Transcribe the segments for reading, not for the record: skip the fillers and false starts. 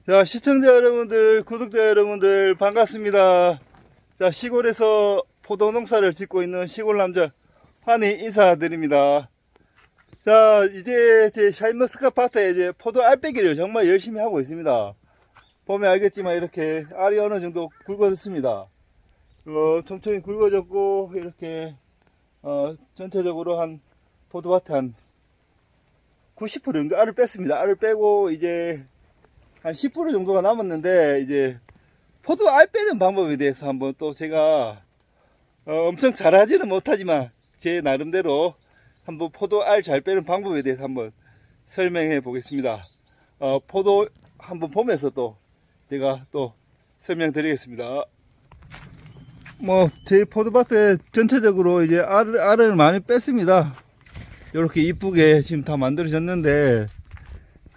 자, 시청자 여러분들, 구독자 여러분들, 반갑습니다. 자, 시골에서 포도 농사를 짓고 있는 시골 남자 환희 인사드립니다. 자, 이제 제 샤인머스카 밭에 이제 포도 알빼기를 정말 열심히 하고 있습니다. 보면 알겠지만 이렇게 알이 어느 정도 굵어졌습니다. 촘촘히 굵어졌고, 이렇게, 전체적으로 한 포도밭에 한 90% 정도 알을 뺐습니다. 알을 빼고 이제 한 10% 정도가 남았는데, 이제 포도 알 빼는 방법에 대해서 한번 또 제가 엄청 잘하지는 못하지만 제 나름대로 한번 포도 알 잘 빼는 방법에 대해서 한번 설명해 보겠습니다. 포도 한번 보면서 또 제가 또 설명드리겠습니다. 뭐 제 포도밭에 전체적으로 이제 알을 많이 뺐습니다. 이렇게 이쁘게 지금 다 만들어졌는데,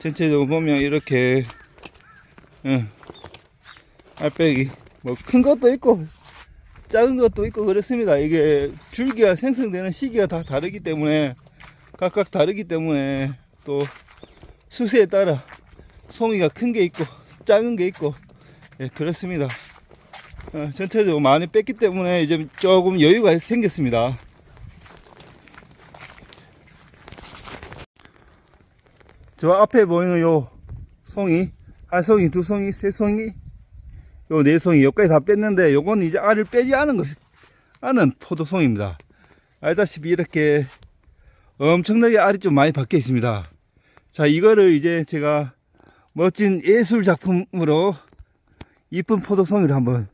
전체적으로 보면 이렇게 알빼기 뭐 큰 것도 있고 작은 것도 있고 그렇습니다. 이게 줄기가 생성되는 시기가 다 다르기 때문에, 각각 다르기 때문에, 또 수세에 따라 송이가 큰 게 있고 작은 게 있고, 예, 그렇습니다. 전체적으로 많이 뺐기 때문에 이제 조금 여유가 생겼습니다. 저 앞에 보이는 요 송이, 한 송이, 두 송이, 세 송이, 요 네 송이, 여기까지 다 뺐는데, 요건 이제 알을 빼지 않은 포도송입니다. 알다시피 이렇게 엄청나게 알이 좀 많이 박혀 있습니다. 자, 이거를 이제 제가 멋진 예술 작품으로 이쁜 포도송이를 한번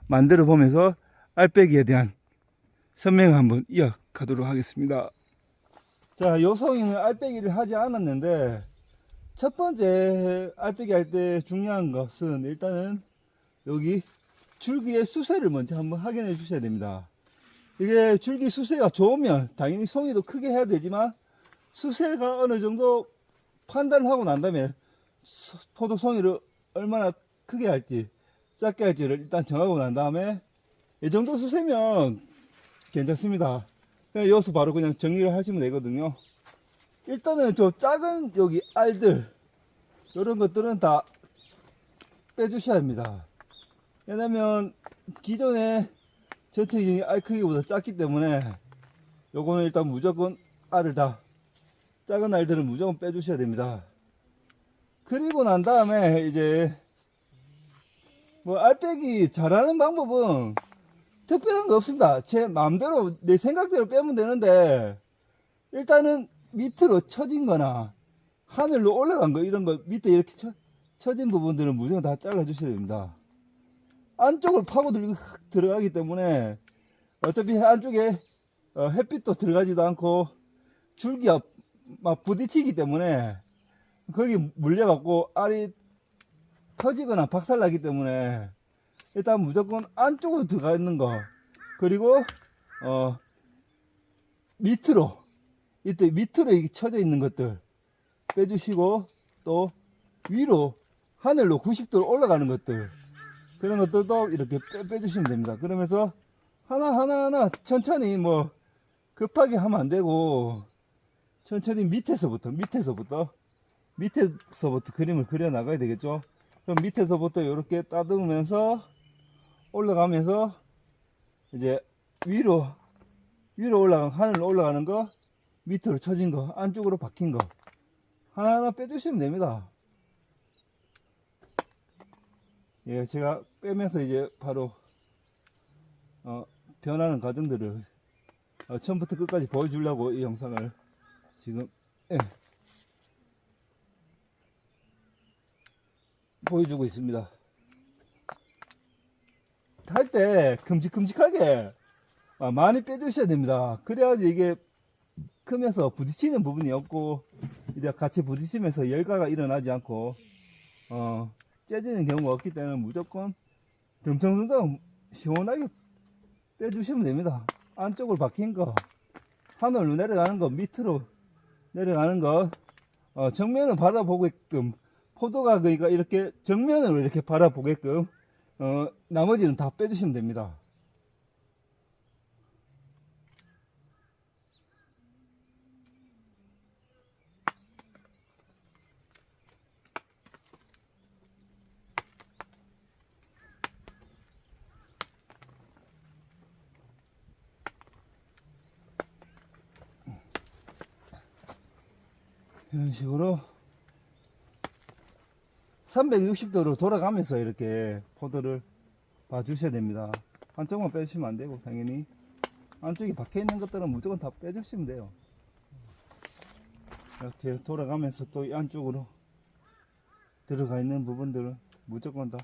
만들어 보면서 알빼기에 대한 설명을 한번 이어가도록 하겠습니다. 자, 요 송이는 알빼기를 하지 않았는데, 첫 번째 알빼기 할 때 중요한 것은 일단은 여기 줄기의 수세를 먼저 한번 확인해 주셔야 됩니다. 이게 줄기 수세가 좋으면 당연히 송이도 크게 해야 되지만, 수세가 어느 정도 판단을 하고 난 다음에 포도 송이를 얼마나 크게 할지 작게 할지를 일단 정하고 난 다음에, 이 정도 수세면 괜찮습니다. 그냥 여기서 바로 그냥 정리를 하시면 되거든요. 일단은 저 작은 여기 알들, 이런 것들은 다 빼주셔야 합니다. 왜냐면 기존에 전체적인 알 크기보다 작기 때문에 요거는 일단 무조건 알을 다, 작은 알들은 무조건 빼주셔야 됩니다. 그리고 난 다음에 이제 뭐 알빼기 잘하는 방법은 특별한 거 없습니다. 제 마음대로 내 생각대로 빼면 되는데, 일단은 밑으로 처진 거나 하늘로 올라간 거, 이런 거 밑에 이렇게 처진 부분들은 무조건 다 잘라 주셔야 됩니다. 안쪽을 파고들고 들어가기 때문에 어차피 안쪽에 햇빛도 들어가지도 않고 줄기가 막 부딪히기 때문에 거기 물려갖고 알이 터지거나 박살나기 때문에, 일단 무조건 안쪽으로 들어가 있는 거, 그리고 밑으로, 이때 밑으로 쳐져 있는 것들 빼주시고, 또 위로 하늘로 90도로 올라가는 것들, 그런 것들도 이렇게 빼주시면 됩니다. 그러면서 하나 천천히, 뭐 급하게 하면 안 되고 천천히 밑에서부터 그림을 그려 나가야 되겠죠. 그럼 밑에서부터 이렇게 따듬으면서 올라가면서 이제 위로 하늘로 올라가는 거, 밑으로 쳐진 거, 안쪽으로 박힌 거 하나하나 빼주시면 됩니다. 예, 제가 빼면서 이제 바로 변하는 과정들을 처음부터 끝까지 보여주려고 이 영상을 지금 보여주고 있습니다. 할 때 큼직큼직하게 많이 빼주셔야 됩니다. 그래야지 이게 크면서 부딪히는 부분이 없고, 이제 같이 부딪히면서 열가가 일어나지 않고 째지는 경우가 없기 때문에 무조건 듬성듬성 시원하게 빼주시면 됩니다. 안쪽으로 박힌 거, 하늘로 내려가는 거, 밑으로 내려가는 거, 정면을 바라보게끔, 포도가 그러니까 이렇게 정면으로 이렇게 바라보게끔 나머지는 다 빼주시면 됩니다. 이런 식으로 360도로 돌아가면서 이렇게 포도를 봐주셔야 됩니다. 한쪽만 빼주시면 안 되고, 당연히 안쪽에 박혀 있는 것들은 무조건 다 빼주시면 돼요. 이렇게 돌아가면서 또 이 안쪽으로 들어가 있는 부분들은 무조건 다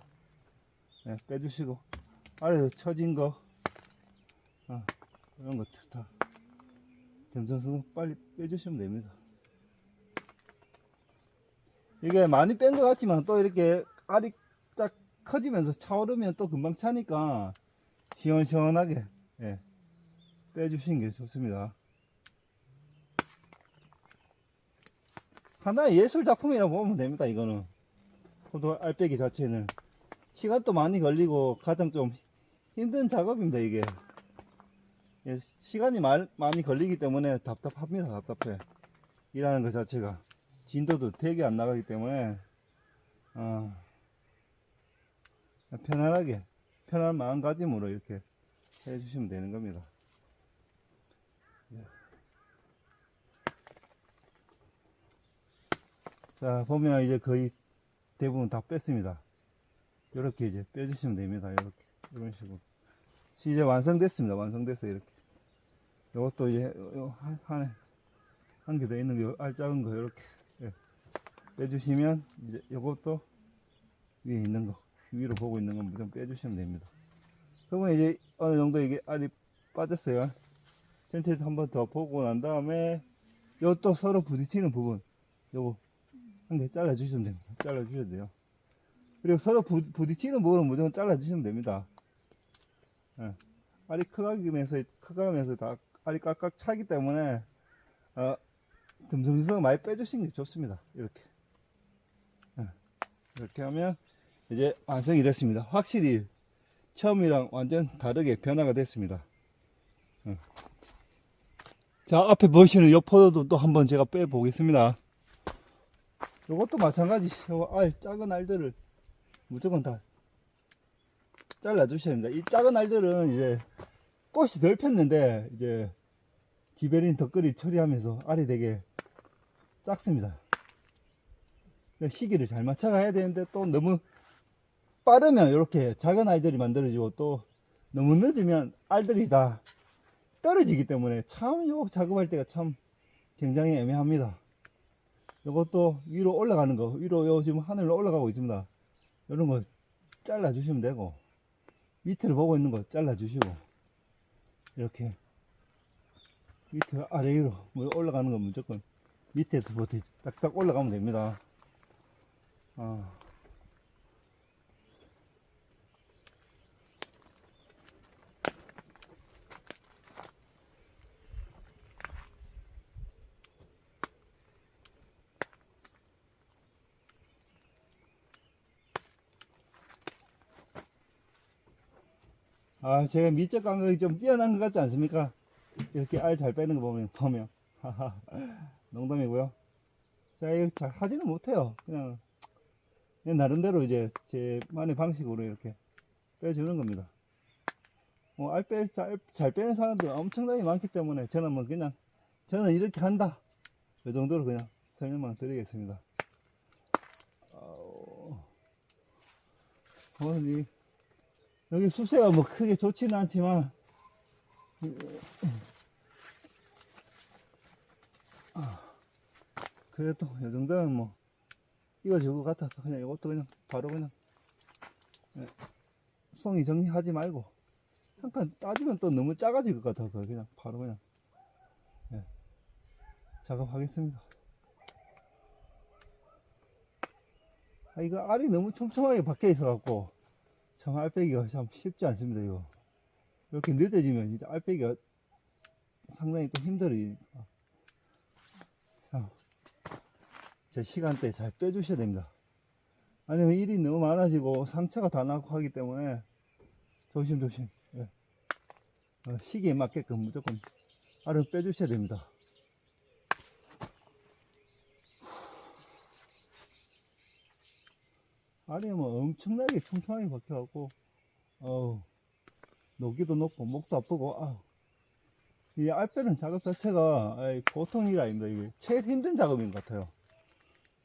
빼주시고, 아래에 처진 거 이런 것들 다 점성수 빨리 빼주시면 됩니다. 이게 많이 뺀 것 같지만 또 이렇게 알이 쫙 커지면서 차오르면 또 금방 차니까 시원시원하게 빼주시는 게 좋습니다. 하나의 예술 작품이라고 보면 됩니다. 이거는 포도 알빼기 자체는 시간도 많이 걸리고 가장 좀 힘든 작업입니다. 이게 시간이 많이 걸리기 때문에 답답합니다. 답답해. 일하는 것 자체가 진도도 되게 안 나가기 때문에 편안하게 편한 마음가짐으로 이렇게 해주시면 되는 겁니다. 자, 보면 이제 거의 대부분 다 뺐습니다. 이렇게 이제 빼주시면 됩니다. 이렇게 이런 식으로 이제 완성됐습니다. 완성됐어요. 이렇게 이것도 이제 한 개 더 있는 거, 알 작은 거 이렇게 빼주시면 이제 이것도 위에 있는 거, 위로 보고 있는 건 무조건 빼주시면 됩니다. 그러면 이제 어느 정도 이게 알이 빠졌어요. 전체도 한번 더 보고 난 다음에 요또 서로 부딪히는 부분 요거 한 개 잘라 주시면 됩니다. 잘라 주셔야 돼요. 그리고 서로 부딪히는 부분은 무조건 잘라 주시면 됩니다. 알이 커가면서 다 알이 깍깍 차기 때문에 듬성듬성 많이 빼주시는 게 좋습니다. 이렇게 이렇게 하면 이제 완성이 됐습니다. 확실히 처음이랑 완전 다르게 변화가 됐습니다. 자, 앞에 보시는 요 포도도 또 한번 제가 빼 보겠습니다. 요것도 마찬가지. 요 작은 알들을 무조건 다 잘라 주셔야 됩니다. 이 작은 알들은 이제 꽃이 덜 폈는데 이제 지베린 덧거리 처리하면서 알이 되게 작습니다. 시기를 잘 맞춰가야 되는데 또 너무 빠르면 이렇게 작은 알들이 만들어지고 또 너무 늦으면 알들이 다 떨어지기 때문에 참 요 작업할 때가 참 굉장히 애매합니다. 이것도 위로 올라가는 거, 위로 지금 하늘로 올라가고 있습니다. 이런 거 잘라 주시면 되고, 밑을 보고 있는 거 잘라 주시고, 이렇게 밑에 아래 위로 올라가는 거 무조건 밑에서 딱딱 올라가면 됩니다. 제가 미적 감각이 좀 뛰어난 것 같지 않습니까? 이렇게 알 잘 빼는 거 보면. 농담이고요. 제가 이렇게 잘 하지는 못해요. 그냥 나름대로 이제 제만의 방식으로 이렇게 빼주는 겁니다. 잘 빼는 사람들 엄청나게 많기 때문에 저는 저는 이렇게 한다. 이 정도로 그냥 설명만 드리겠습니다. 여기 수세가 뭐 크게 좋지는 않지만, 그래도 이 정도면 뭐 이거 같아서 그냥 이것도 그냥 바로 그냥 송이 정리하지 말고 한 칸 따지면 또 너무 작아질 것 같아서 그냥 바로 그냥 작업하겠습니다. 이거 알이 너무 촘촘하게 박혀 있어 갖고 참 알빼기가 참 쉽지 않습니다. 이거 이렇게 늦어지면 이제 알빼기가 상당히 또 힘들으니까 제 시간대에 잘 빼주셔야 됩니다. 아니면 일이 너무 많아지고 상처가 다 나고 하기 때문에 조심조심 시기에 맞게끔 무조건 알을 빼주셔야 됩니다. 알이 뭐 엄청나게 촘촘하게 박혀갖고 녹기도 높고 목도 아프고 이 알 빼는 작업 자체가 보통 일 아닙니다. 이게 제일 힘든 작업인 것 같아요.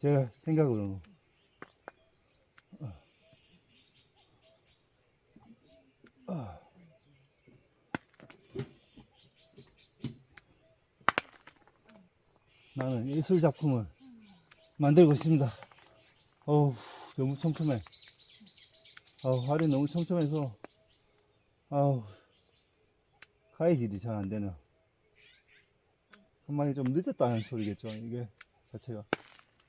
제가 생각으로는. 나는 예술 작품을 만들고 있습니다. 어우, 너무 촘촘해. 활이 너무 촘촘해서, 가위질이 잘 안 되네요. 한마디 좀 늦었다는 소리겠죠, 이게 자체가.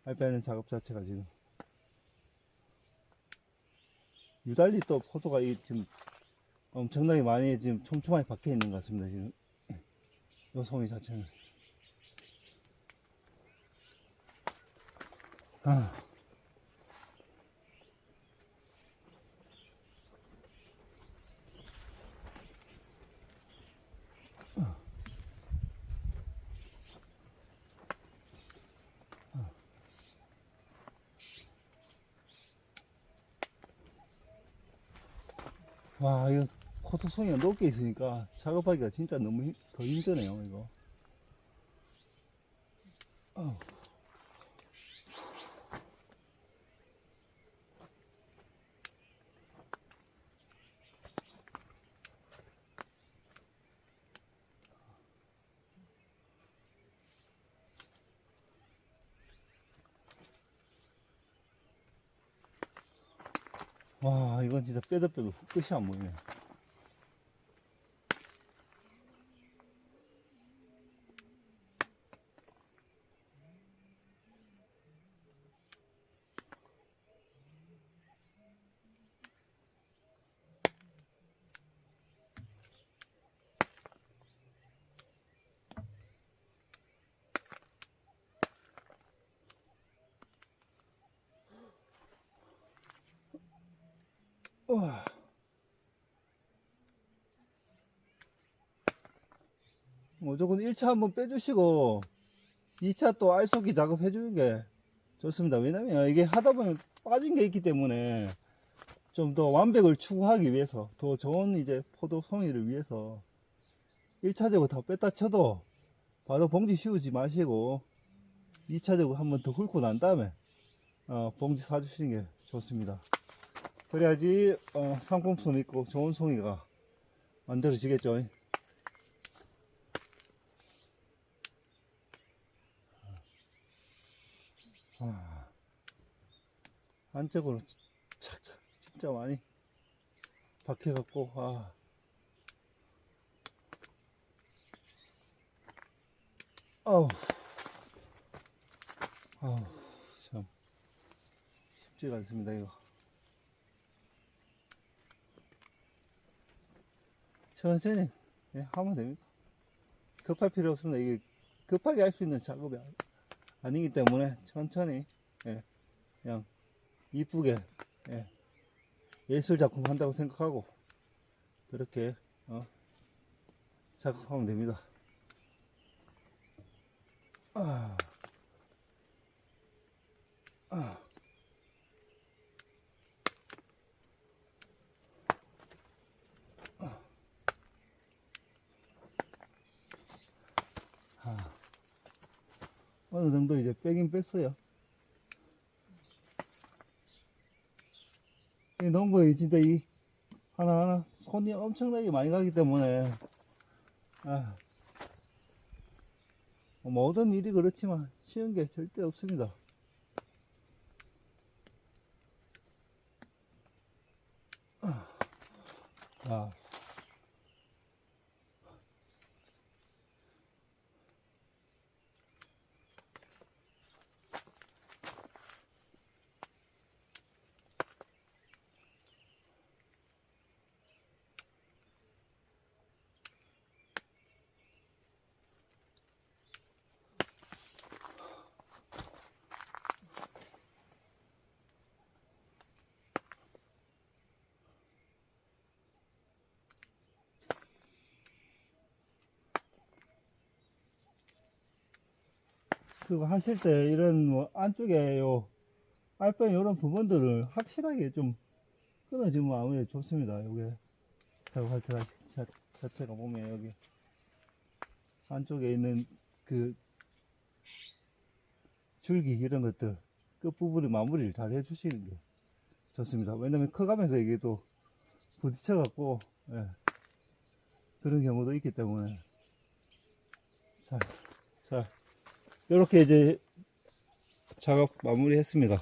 알 빼는 작업 자체가 지금. 유달리 또 포도가 지금 엄청나게 많이 지금 촘촘하게 박혀 있는 것 같습니다, 지금. 요 송이 자체는. 와, 이거 포토송이가 높게 있으니까 작업하기가 진짜 너무 더 힘드네요, 이거. 와, 이건 진짜 빼도 끝이 안 보이네. 무조건 1차 한번 빼주시고 2차 또 알속기 작업 해주는 게 좋습니다. 왜냐면 이게 하다 보면 빠진 게 있기 때문에 좀 더 완벽을 추구하기 위해서 더 좋은 이제 포도 송이를 위해서 1차적으로 다 뺐다 쳐도 바로 봉지 씌우지 마시고 2차적으로 한번 더 훑고 난 다음에 봉지 사주시는 게 좋습니다. 그래야지 상품성 있고 좋은 송이가 만들어지겠죠. 안쪽으로 착착 진짜 많이 박혀갖고 아우 참 쉽지가 않습니다 이거. 천천히 하면 됩니다. 급할 필요 없습니다. 이게 급하게 할 수 있는 작업이 아니기 때문에 천천히 그냥 이쁘게 예술 작품 한다고 생각하고 그렇게 작업하면 됩니다. 어느 정도 이제 빼긴 뺐어요. 이 농부에 진짜 이 하나하나 손이 엄청나게 많이 가기 때문에 모든 일이 그렇지만 쉬운 게 절대 없습니다. 그리고 하실 때 이런 뭐 안쪽에 알펜 이런 부분들을 확실하게 좀 끊어주면 아무래도 좋습니다. 요게 작업할 때 자체가 보면 여기 안쪽에 있는 그 줄기 이런 것들 끝부분에 마무리를 잘 해주시는 게 좋습니다. 왜냐면 커가면서 이게 또 부딪혀갖고, 예, 그런 경우도 있기 때문에. 자, 이렇게 이제 작업 마무리 했습니다.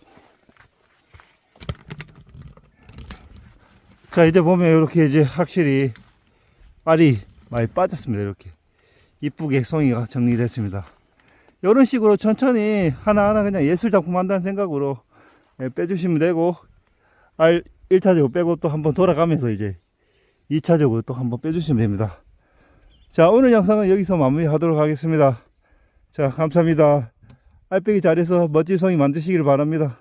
자, 이제 보면 이렇게 이제 확실히 알이 많이 빠졌습니다. 이렇게 이쁘게 송이가 정리됐습니다. 이런 식으로 천천히 하나하나 그냥 예술작품 한다는 생각으로 빼주시면 되고, 알 1차적으로 빼고 또 한번 돌아가면서 이제 2차적으로 또 한번 빼주시면 됩니다. 자, 오늘 영상은 여기서 마무리 하도록 하겠습니다. 자, 감사합니다. 알빼기 잘해서 멋진 송이 만드시길 바랍니다.